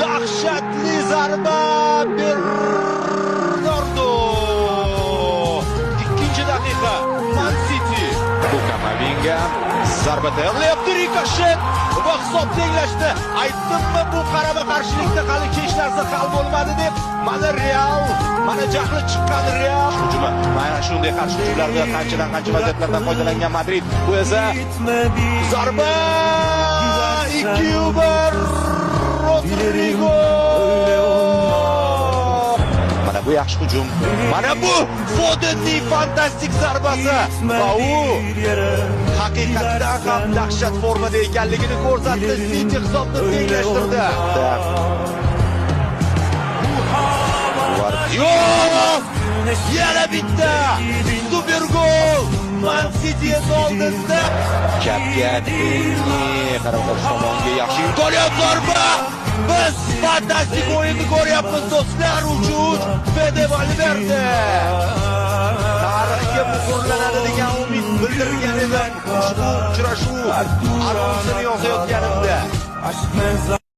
Dahshatli zarba berdi. Ikkinchi daqiqa Man City. Kamavinga zarba tayyorlayapti, rikoshet va hisob tenglashdi. Aytdimmi, bu qarama-qarshilikda hali hech narsa hal bo'lmadi deb. Mana Real, mana jahli chiqqan Real hujumi. Mana shunday qarshi hujumlarda qancha vaziyatlardan foydalangan Madrid. Bu esa zarba 2-1 Rodrigo. Mana bu yaxshi hujum. Mana bu Fodenning fantastik zarbasi. Va u haqiqatdan ham dahshat formada ekanligini ko'rsatdi. City hisobni tenglashtirdi. Yo'q! Yana bitta super gol. Man City oldinda. Kapitani qaror tomonga yaxshi imkoniyat zarba. Biz fantastik o'yinni ko'ryapmiz do'stlar. Uch Fede Valverde. Tarixga muhrlanadi degan umid bildirgan edim. Ushbu uchrashuv armonsini yozayotganimda.